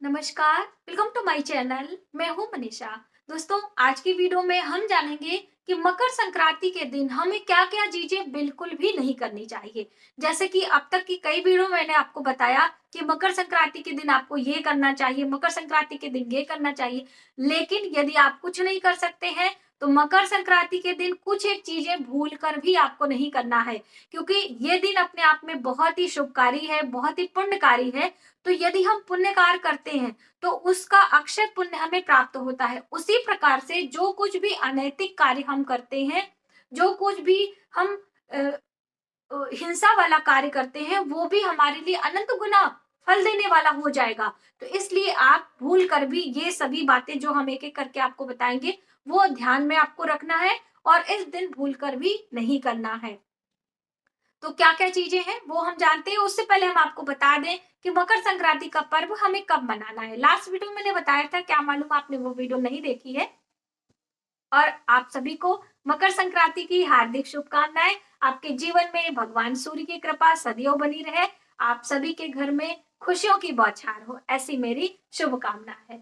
नमस्कार, welcome to my channel. मैं हूं मनीषा। दोस्तों, आज की वीडियो में हम जानेंगे कि मकर संक्रांति के दिन हमें क्या-क्या चीजें बिल्कुल भी नहीं करनी चाहिए। जैसे कि अब तक की कई वीडियो मैंने आपको बताया कि मकर संक्रांति के दिन आपको ये करना चाहिए, मकर संक्रांति के दिन ये करना चाहिए। लेकिन यदि आप कुछ नहीं कर सकते हैं, तो मकर संक्रांति के दिन कुछ एक चीजें भूल कर भी आपको नहीं करना है, क्योंकि ये दिन अपने आप में बहुत ही शुभकारी है, बहुत ही पुण्यकारी है। तो यदि हम पुण्य कार्य करते हैं तो उसका अक्षय पुण्य हमें प्राप्त होता है। उसी प्रकार से जो कुछ भी अनैतिक कार्य हम करते हैं, जो कुछ भी हम अ, हिंसा वाला कार्य करते हैं, वो भी हमारे लिए अनंत गुना फल देने वाला हो जाएगा। तो इसलिए आप भूल कर भी ये सभी बातें जो हम एक एक करके आपको बताएंगे, वो ध्यान में आपको रखना है और इस दिन भूल कर भी नहीं करना है। तो क्या क्या चीजें हैं वो हम जानते हैं। उससे पहले हम आपको बता दें कि मकर संक्रांति का पर्व हमें कब मनाना है। लास्ट वीडियो में मैंने बताया था, क्या मालूम आपने वो वीडियो नहीं देखी है। और आप सभी को मकर संक्रांति की हार्दिक शुभकामनाएं। आपके जीवन में भगवान सूर्य की कृपा सदैव बनी रहे। आप सभी के घर में खुशियों की बौछार हो, ऐसी मेरी शुभकामना है।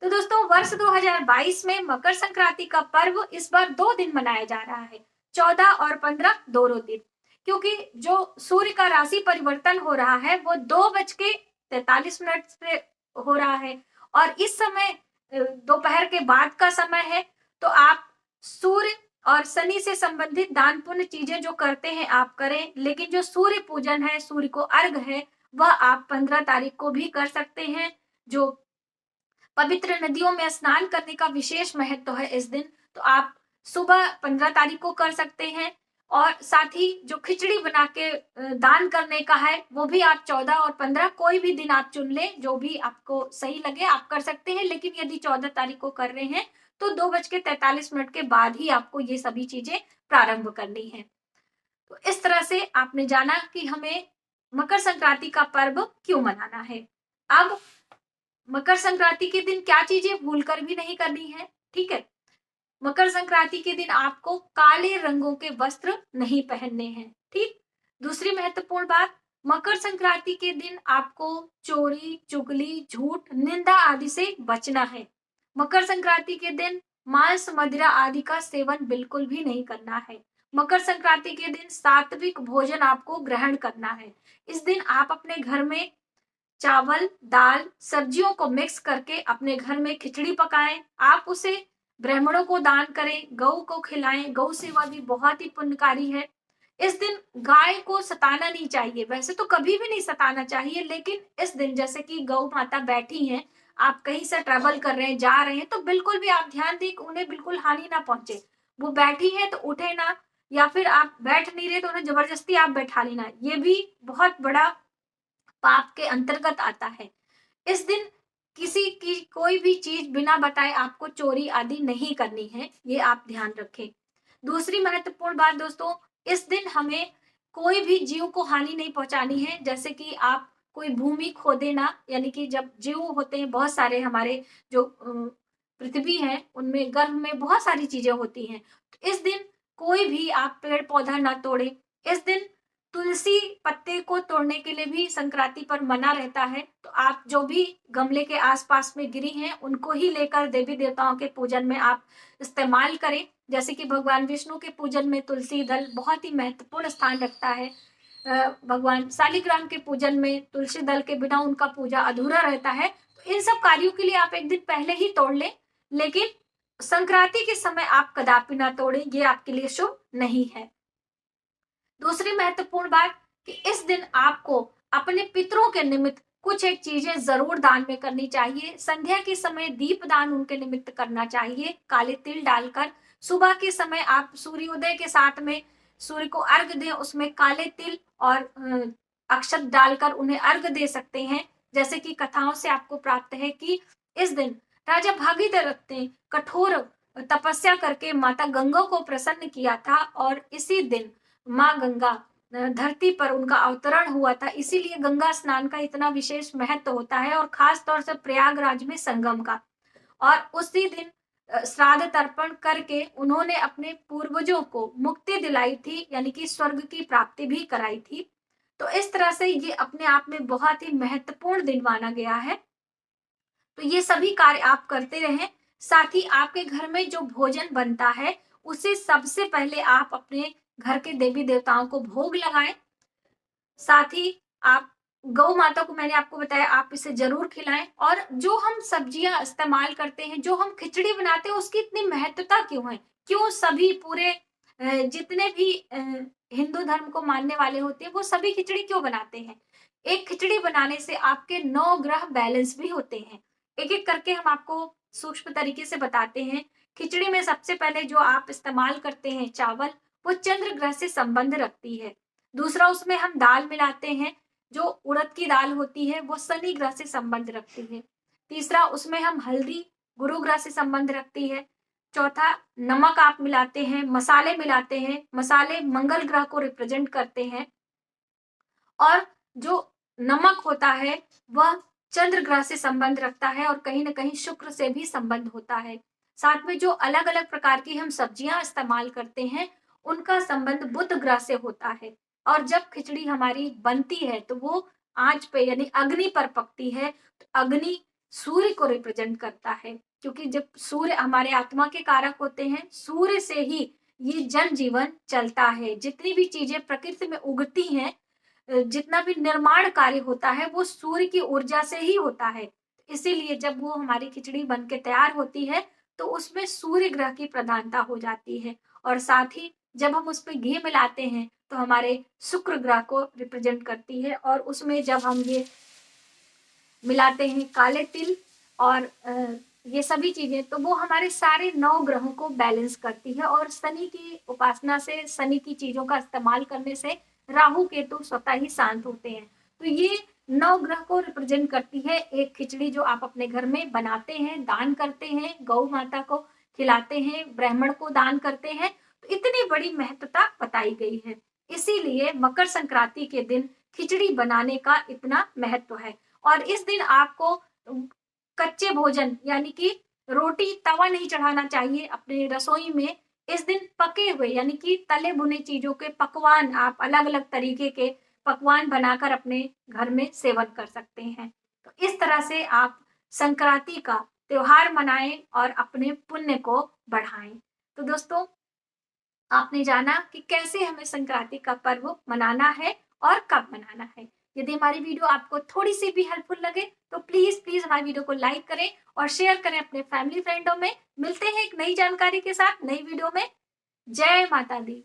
तो दोस्तों, वर्ष 2022 में मकर संक्रांति का पर्व इस बार 2 दिन मनाया जा रहा है। 14 और 15 दोनों दिन, क्योंकि जो सूर्य का राशि परिवर्तन हो रहा है वो 2:43 से हो रहा है। और इस समय दोपहर के बाद का समय है। तो आप सूर्य और शनि से संबंधित दान पुण्य चीजें जो करते हैं आप करें, लेकिन जो सूर्य पूजन है, सूर्य को अर्घ है, वह आप 15 तारीख को भी कर सकते हैं। जो पवित्र नदियों में स्नान करने का विशेष महत्व है इस दिन, तो आप सुबह 15 तारीख को कर सकते हैं। और साथ ही जो खिचड़ी बना के दान करने का है, वो भी आप 14 और 15 कोई भी दिन आप चुन लें, जो भी आपको सही लगे आप कर सकते हैं। लेकिन यदि 14 तारीख को कर रहे हैं तो 2:43 के बाद ही आपको ये सभी चीजें प्रारंभ करनी है। तो इस तरह से आपने जाना कि हमें मकर संक्रांति का पर्व क्यों मनाना है। अब मकर संक्रांति के दिन क्या चीजें भूलकर भी नहीं करनी है, ठीक है। मकर संक्रांति के दिन आपको काले रंगों के वस्त्र नहीं पहनने हैं, ठीक। दूसरी महत्वपूर्ण बात, मकर संक्रांति के दिन आपको चोरी, चुगली, झूठ, निंदा आदि से बचना है। मकर संक्रांति के दिन मांस, मदिरा आदि का सेवन बिल्कुल भी नहीं करना है। मकर संक्रांति के दिन सात्विक भोजन आपको ग्रहण करना है। इस दिन आप अपने घर में चावल, दाल, सब्जियों को मिक्स करके अपने घर में खिचड़ी पकाएं। आप उसे ब्राह्मणों को दान करें, गऊ को खिलाएं। गौ सेवा भी बहुत ही पुण्यकारी है। इस दिन गाय को सताना नहीं चाहिए, वैसे तो कभी भी नहीं सताना चाहिए, लेकिन इस दिन जैसे कि गौ माता बैठी हैं, आप कहीं से ट्रेवल कर रहे हैं, जा रहे हैं, तो बिल्कुल भी आप ध्यान दें कि उन्हें बिल्कुल हानि ना पहुंचे। वो बैठी है तो उठे ना, या फिर आप बैठ नहीं रहे तो उन्हें जबरदस्ती आप बैठा लेना, ये भी बहुत बड़ा पाप के अंतर्गत आता है। इस दिन किसी की कोई भी चीज बिना बताए आपको चोरी आदि नहीं करनी है, ये आप ध्यान रखें। दूसरी महत्वपूर्ण बात दोस्तों, इस दिन हमें कोई भी जीव को हानि नहीं पहुंचानी है। जैसे कि आप कोई भूमि खो देना, यानी कि जब जीव होते हैं बहुत सारे, हमारे जो पृथ्वी है उनमें गर्भ में बहुत सारी चीजें होती हैं, तो इस दिन कोई भी आप पेड़ पौधा ना तोड़े। इस दिन तुलसी पत्ते को तोड़ने के लिए भी संक्रांति पर मना रहता है। तो आप जो भी गमले के आसपास में गिरी हैं उनको ही लेकर देवी देवताओं के पूजन में आप इस्तेमाल करें। जैसे कि भगवान विष्णु के पूजन में तुलसी दल बहुत ही महत्वपूर्ण स्थान रखता है। भगवान शालिग्राम के पूजन में तुलसी दल के बिना उनका पूजा अधूरा रहता है। तो इन सब कार्यों के लिए आप एक दिन पहले ही तोड़ लें, लेकिन संक्रांति के समय आप कदापि ना तोड़ें, ये आपके लिए शुभ नहीं है। दूसरी महत्वपूर्ण बात कि इस दिन आपको अपने पितरों के निमित्त कुछ एक चीजें जरूर दान में करनी चाहिए। संध्या के समय दीप दान उनके निमित्त करना चाहिए, काले तिल डालकर। सुबह के समय आप सूर्योदय के साथ में सूर्य को अर्घ दें, उसमें काले तिल और अक्षत डालकर उन्हें अर्घ दे सकते हैं। जैसे कि कथाओं से आपको प्राप्त है कि इस दिन राजा भागीरथ ने कठोर तपस्या करके माता गंगा को प्रसन्न किया था, और इसी दिन माँ गंगा धरती पर उनका अवतरण हुआ था। इसीलिए गंगा स्नान का इतना विशेष महत्व होता है, और खास तौर से प्रयागराज में संगम का। और उसी दिन श्राद्ध तर्पण करके उन्होंने अपने पूर्वजों को मुक्ति दिलाई थी, यानी कि स्वर्ग की प्राप्ति भी कराई थी। तो इस तरह से ये अपने आप में बहुत ही महत्वपूर्ण दिन माना गया है। तो ये सभी कार्य आप करते रहें। साथ ही आपके घर में जो भोजन बनता है उसे सबसे पहले आप अपने घर के देवी देवताओं को भोग लगाएं। साथ ही आप गौ माता को, मैंने आपको बताया, आप इसे जरूर खिलाएं। और जो हम सब्जियां इस्तेमाल करते हैं, जो हम खिचड़ी बनाते हैं, उसकी इतनी महत्वता क्यों है? क्यों सभी पूरे जितने भी हिंदू धर्म को मानने वाले होते हैं वो सभी खिचड़ी क्यों बनाते हैं? एक खिचड़ी बनाने से आपके 9 ग्रह बैलेंस भी होते हैं। एक एक करके हम आपको सूक्ष्म तरीके से बताते हैं। खिचड़ी में सबसे पहले जो आप इस्तेमाल करते हैं चावल, वो चंद्र ग्रह से संबंध रखती है। दूसरा, उसमें हम दाल मिलाते हैं, जो उड़द की दाल होती है वो शनि ग्रह से संबंध रखती है। तीसरा, उसमें हम हल्दी गुरु ग्रह से संबंध रखती है। चौथा, नमक आप मिलाते हैं, मसाले मिलाते हैं, मसाले मंगल ग्रह को रिप्रेजेंट करते हैं। और जो नमक होता है वह चंद्र ग्रह से संबंध रखता है और कहीं ना कहीं शुक्र से भी संबंध होता है। साथ में जो अलग अलग प्रकार की हम सब्जियां इस्तेमाल करते हैं उनका संबंध बुध ग्रह से होता है। और जब खिचड़ी हमारी बनती है तो वो आंच पे यानी अग्नि पर पकती है। तो अग्नि सूर्य को रिप्रेजेंट करता है, क्योंकि जब सूर्य हमारे आत्मा के कारक होते हैं, सूर्य से ही ये जन जीवन चलता है। जितनी भी चीजें प्रकृति में उगती हैं, जितना भी निर्माण कार्य होता है वो सूर्य की ऊर्जा से ही होता है। इसीलिए जब वो हमारी खिचड़ी बन के तैयार होती है तो उसमें सूर्य ग्रह की प्रधानता हो जाती है। और साथ ही जब हम उसमें घी मिलाते हैं तो हमारे शुक्र ग्रह को रिप्रेजेंट करती है। और उसमें जब हम ये मिलाते हैं काले तिल और ये सभी चीजें, तो वो हमारे सारे 9 ग्रहों को बैलेंस करती है। और शनि की उपासना से, शनि की चीजों का इस्तेमाल करने से राहु केतु स्वतः ही शांत होते हैं। तो ये 9 ग्रह को रिप्रेजेंट करती है एक खिचड़ी, जो आप अपने घर में बनाते हैं, दान करते हैं, गौ माता को खिलाते हैं, ब्राह्मण को दान करते हैं। तो इतनी बड़ी महत्वता बताई गई है। इसीलिए मकर संक्रांति के दिन खिचड़ी बनाने का इतना महत्व है। और इस दिन आपको कच्चे भोजन यानी कि रोटी, तवा नहीं चढ़ाना चाहिए अपने रसोई में। इस दिन पके हुए यानी कि तले भुने चीजों के पकवान, आप अलग अलग तरीके के पकवान बनाकर अपने घर में सेवन कर सकते हैं। तो इस तरह से आप संक्रांति का त्योहार मनाएं और अपने पुण्य को बढ़ाएं। तो दोस्तों, आपने जाना कि कैसे हमें संक्रांति का पर्व मनाना है और कब मनाना है। यदि हमारी वीडियो आपको थोड़ी सी भी हेल्पफुल लगे तो प्लीज प्लीज हमारी वीडियो को लाइक करें और शेयर करें अपने फैमिली फ्रेंडों में। मिलते हैं एक नई जानकारी के साथ नई वीडियो में। जय माता दी।